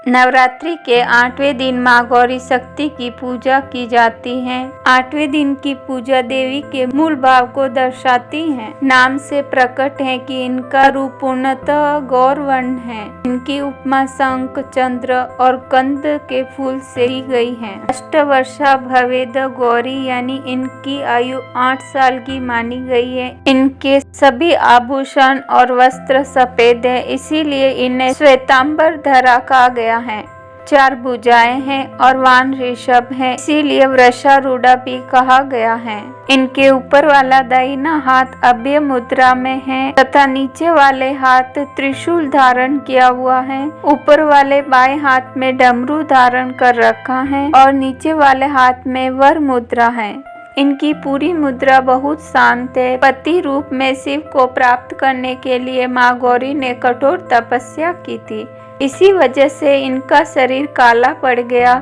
नवरात्रि के 8वें दिन माँ गौरी शक्ति की पूजा की जाती है। 8वें दिन की पूजा देवी के मूल भाव को दर्शाती है। नाम से प्रकट है कि इनका रूप पूर्णतः गौरवर्ण है। इनकी उपमा शंख, चंद्र और कंद के फूल से की गई है। अष्टवर्षा भवेद गौरी यानी इनकी आयु 8 साल की मानी गई है। इनके सभी आभूषण और वस्त्र सफेद है, इसीलिए इन्हें श्वेतांबर धरा कहा गया है। 4 भुजाएं हैं और वाहन ऋषभ है, इसीलिए वृषारूढ़ा भी कहा गया है। इनके ऊपर वाला दाहिना हाथ अभय मुद्रा में है तथा नीचे वाले हाथ त्रिशूल धारण किया हुआ है। ऊपर वाले बाएं हाथ में डमरू धारण कर रखा है और नीचे वाले हाथ में वर मुद्रा है। इनकी पूरी मुद्रा बहुत शांत है। पति रूप में शिव को प्राप्त करने के लिए माँ गौरी ने कठोर तपस्या की थी। इसी वजह से इनका शरीर काला पड़ गया,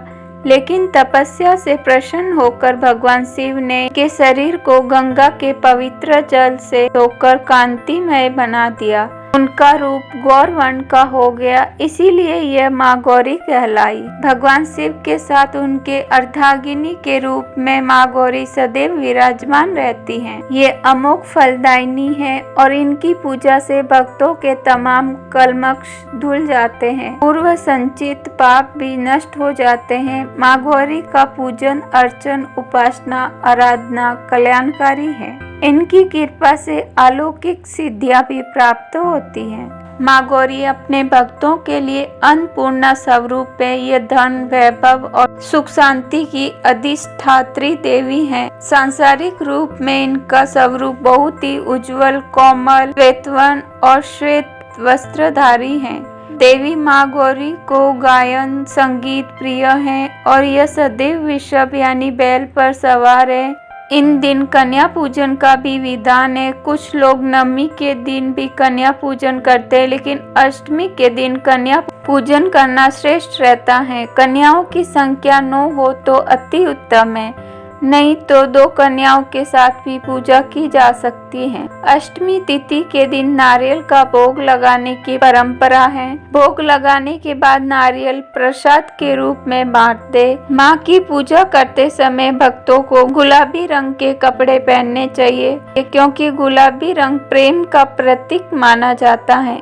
लेकिन तपस्या से प्रसन्न होकर भगवान शिव ने के शरीर को गंगा के पवित्र जल से धोकर कांतिमय बना दिया। उनका रूप गौरवर्ण का हो गया, इसीलिए यह माँ गौरी कहलाई। भगवान शिव के साथ उनके अर्धांगिनी के रूप में माँ गौरी सदैव विराजमान रहती हैं। ये अमोघ फलदायिनी है और इनकी पूजा से भक्तों के तमाम कलमश धुल जाते हैं। पूर्व संचित पाप भी नष्ट हो जाते हैं। माँ गौरी का पूजन, अर्चन, उपासना, आराधना कल्याणकारी है। इनकी कृपा से अलौकिक सिद्धियां भी प्राप्त होती हैं। माँ गौरी अपने भक्तों के लिए अन्नपूर्णा स्वरूप है। ये धन, वैभव और सुख शांति की अधिष्ठात्री देवी हैं। सांसारिक रूप में इनका स्वरूप बहुत ही उज्जवल, कोमल, श्वेतवन और श्वेत वस्त्रधारी है। देवी माँ गौरी को गायन, संगीत प्रिय है और यह सदैव वृषभ यानी बैल पर सवार है। इन दिन कन्या पूजन का भी विधान है। कुछ लोग नवमी के दिन भी कन्या पूजन करते हैं, लेकिन अष्टमी के दिन कन्या पूजन करना श्रेष्ठ रहता है। कन्याओं की संख्या 9 हो तो अति उत्तम है, नहीं तो 2 कन्याओं के साथ भी पूजा की जा सकती है। अष्टमी तिथि के दिन नारियल का भोग लगाने की परंपरा है। भोग लगाने के बाद नारियल प्रसाद के रूप में बांट दे। माँ की पूजा करते समय भक्तों को गुलाबी रंग के कपड़े पहनने चाहिए, क्योंकि गुलाबी रंग प्रेम का प्रतीक माना जाता है।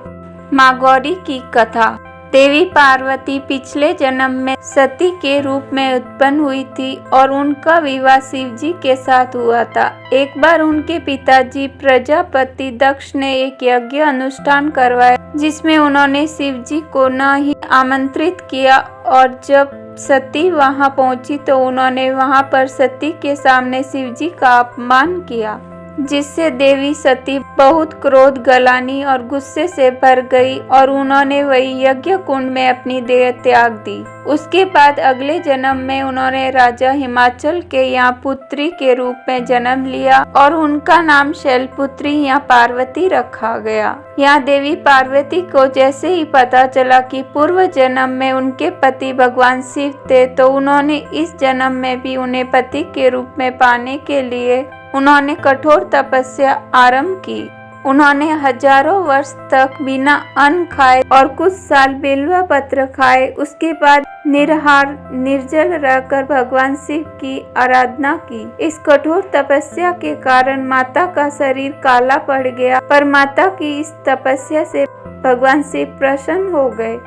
माँ गौरी की कथा। देवी पार्वती पिछले जन्म में सती के रूप में उत्पन्न हुई थी और उनका विवाह शिव जी के साथ हुआ था। एक बार उनके पिताजी प्रजापति दक्ष ने एक यज्ञ अनुष्ठान करवाया, जिसमें उन्होंने शिव जी को न ही आमंत्रित किया और जब सती वहां पहुंची तो उन्होंने वहां पर सती के सामने शिव जी का अपमान किया, जिससे देवी सती बहुत क्रोध गलानी और गुस्से से भर गई और उन्होंने वही यज्ञ कुंड में अपनी देह त्याग दी। उसके बाद अगले जन्म में उन्होंने राजा हिमाचल के यहाँ पुत्री के रूप में जन्म लिया और उनका नाम शैलपुत्री या पार्वती रखा गया। यहाँ देवी पार्वती को जैसे ही पता चला कि पूर्व जन्म में उनके पति भगवान शिव थे, तो उन्होंने इस जन्म में भी उन्हें पति के रूप में पाने के लिए उन्होंने कठोर तपस्या आरंभ की। उन्होंने हजारों वर्ष तक बिना अन्न खाए और कुछ साल बिल्वा पत्र खाए। उसके बाद निराहार निर्जल रहकर भगवान शिव की आराधना की। इस कठोर तपस्या के कारण माता का शरीर काला पड़ गया, पर माता की इस तपस्या से भगवान शिव प्रसन्न हो गए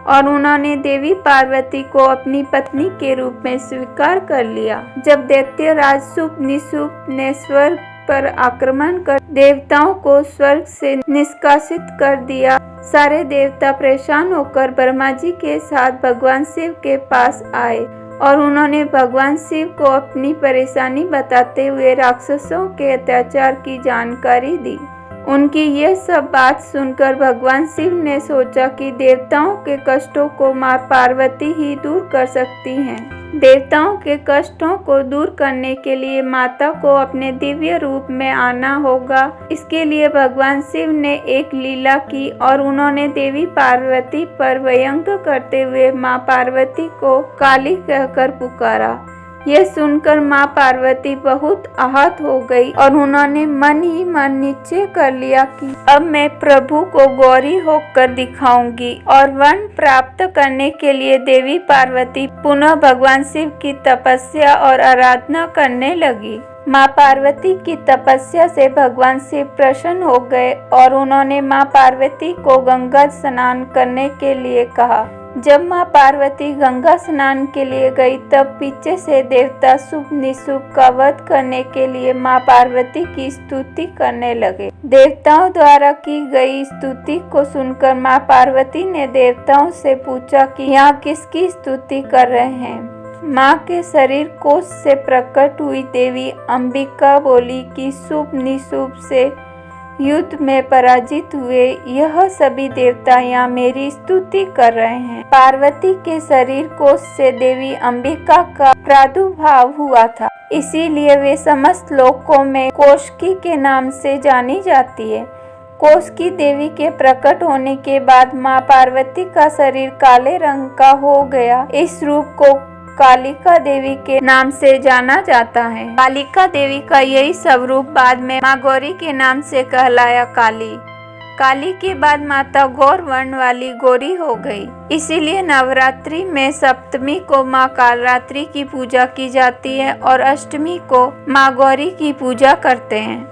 और उन्होंने देवी पार्वती को अपनी पत्नी के रूप में स्वीकार कर लिया। जब दैत्य राज शुभ निशुभ ने स्वर्ग पर आक्रमण कर देवताओं को स्वर्ग से निष्कासित कर दिया, सारे देवता परेशान होकर ब्रह्मा जी के साथ भगवान शिव के पास आए और उन्होंने भगवान शिव को अपनी परेशानी बताते हुए राक्षसों के अत्याचार की जानकारी दी। उनकी यह सब बात सुनकर भगवान शिव ने सोचा कि देवताओं के कष्टों को माँ पार्वती ही दूर कर सकती हैं। देवताओं के कष्टों को दूर करने के लिए माता को अपने दिव्य रूप में आना होगा। इसके लिए भगवान शिव ने एक लीला की और उन्होंने देवी पार्वती पर व्यंग करते हुए माँ पार्वती को काली कहकर पुकारा। यह सुनकर माँ पार्वती बहुत आहत हो गई और उन्होंने मन ही मन निश्चय कर लिया कि अब मैं प्रभु को गौरी होकर दिखाऊंगी। और वन प्राप्त करने के लिए देवी पार्वती पुनः भगवान शिव की तपस्या और आराधना करने लगी। माँ पार्वती की तपस्या से भगवान शिव प्रसन्न हो गए और उन्होंने माँ पार्वती को गंगा स्नान करने के लिए कहा। जब माँ पार्वती गंगा स्नान के लिए गई तब पीछे से देवता शुभ निशुभ का वध करने के लिए माँ पार्वती की स्तुति करने लगे। देवताओं द्वारा की गई स्तुति को सुनकर माँ पार्वती ने देवताओं से पूछा कि यहाँ किसकी स्तुति कर रहे हैं। माँ के शरीर कोश से प्रकट हुई देवी अंबिका बोली कि शुभ निशुभ से युद्ध में पराजित हुए यह सभी देवता यहाँ मेरी स्तुति कर रहे हैं। पार्वती के शरीर कोश से देवी अंबिका का प्रादुर्भाव हुआ था, इसीलिए वे समस्त लोकों में कोशकी के नाम से जानी जाती है। कोशकी देवी के प्रकट होने के बाद माँ पार्वती का शरीर काले रंग का हो गया। इस रूप को कालिका देवी के नाम से जाना जाता है। कालिका देवी का यही स्वरूप बाद में माँ गौरी के नाम से कहलाया काली। काली के बाद माता गौर वर्ण वाली गौरी हो गई। इसीलिए नवरात्रि में सप्तमी को माँ कालरात्रि की पूजा की जाती है और अष्टमी को माँ गौरी की पूजा करते हैं।